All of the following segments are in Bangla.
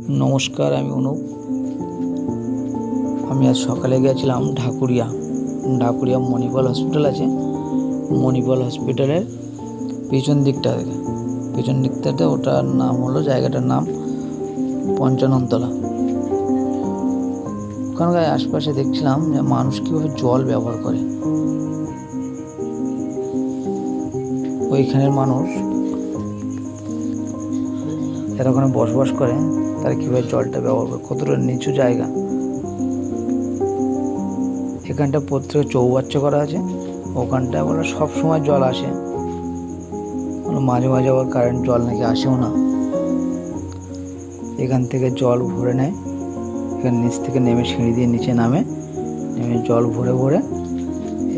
নমস্কার, আমি অনুপ। আমি আজ সকালে গিয়েছিলাম ঢাকুরিয়া মণিপাল হসপিটাল আছে। মণিপাল হসপিটালের পিছন দিকটাতে ওটার নাম হলো, জায়গাটার নাম পঞ্চাননতলা। ওখানকার আশপাশে দেখছিলাম যে মানুষ কীভাবে জল ব্যবহার করে। ওইখানের মানুষ যারা ওখানে বসবাস করে তারা কীভাবে জলটা ব্যবহার করে, কতটা নিচু জায়গা। এখানটা প্রত্যেকে চৌবাচ্চা করা আছে। ওখানটায় বলে সব সময় জল আসে, মাঝে মাঝে আবার কারেন্ট জল নাকি আসেও না। এখান থেকে জল ভরে নেয়, এখানে নিচ থেকে নেমে সিঁড়ি দিয়ে নিচে নেমে জল ভরে ভরে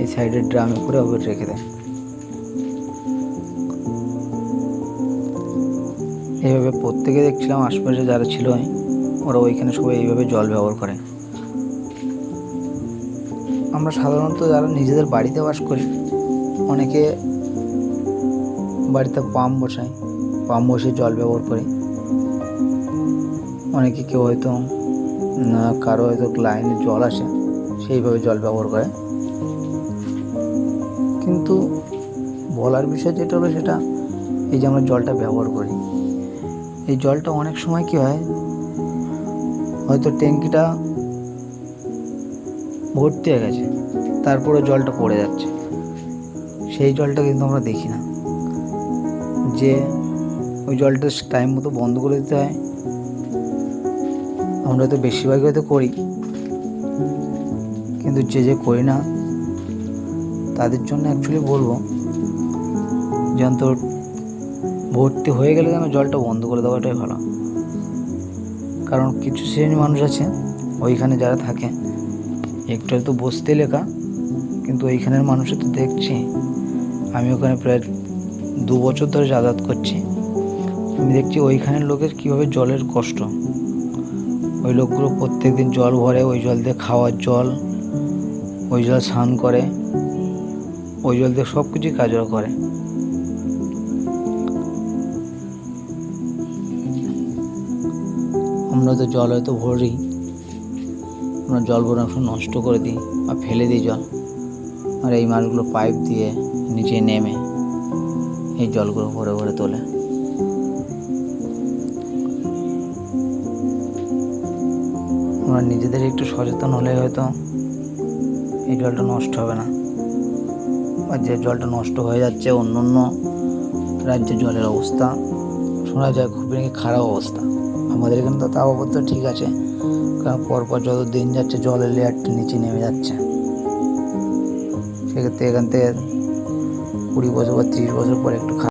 এই সাইডের ড্রামে করে ওপরে রেখে দেয়। এইভাবে প্রত্যেকে দেখছিলাম আশপাশে যারা ছিল ওরা ওইখানে সবাই এইভাবে জল ব্যবহার করে। আমরা সাধারণত যারা নিজেদের বাড়িতে বাস করি, অনেকে বাড়িতে পাম্প বসিয়ে জল ব্যবহার করি। অনেকে কেউ হয়তো কারো হয়তো লাইনে জল আসে, সেইভাবে জল ব্যবহার করে। কিন্তু বলার বিষয় যেটা হলো সেটা এই যে আমরা জলটা ব্যবহার করি, এই জলটা অনেক সময় কী হয়, হয়তো ট্যাঙ্কিটা ভর্তি হয়ে গেছে, তারপরে জলটা পড়ে যাচ্ছে। সেই জলটা কিন্তু আমরা দেখি না, যে ওই জলটা টাইম মতো বন্ধ করে দিতে হয়। আমরা তো বেশিরভাগই হয়তো করি, কিন্তু যে করি না তাদের জন্য অ্যাকচুয়ালি বলবো যে অন্তত ভর্তি হয়ে গেলে যেন জলটা বন্ধ করে দেওয়াটাই ভালো। কারণ কিছু শ্রেণীর মানুষ আছে ওইখানে যারা থাকে, একটু হয়তো বসতে লেখা, কিন্তু ওইখানের মানুষের তো দেখছি, আমি ওখানে প্রায় 2 বছর ধরে যাতায়াত করছি, আমি দেখছি ওইখানের লোকের কীভাবে জলের কষ্ট। ওই লোকগুলো প্রত্যেক দিন জল ভরে, ওই জল দিয়ে খাওয়ার জল, ওই জল স্নান করে, ওই জল দিয়ে সব কিছুই কাজ করে। আমরা তো জল হয়তো ভরি, আমরা জল ভরে অনেক সময় নষ্ট করে দিই বা ফেলে দিই জল, আর এই মাছগুলো পাইপ দিয়ে নিচে নেমে এই জলগুলো ভরে ভরে তোলে। আমরা নিজেদের একটু সচেতন হলে হয়তো এই জলটা নষ্ট হবে না। আর যে জলটা নষ্ট হয়ে যাচ্ছে, অন্য অন্য রাজ্যে জলের অবস্থা শোনা যায় খুবই খারাপ অবস্থা। আমাদের এখানে তো তাও অবস্থা ঠিক আছে, কারণ পরপর যত দিন যাচ্ছে জলের লেয়ারটা নিচে নেমে যাচ্ছে। সেক্ষেত্রে এখান থেকে 20 বছর বা 30 বছর পরে একটু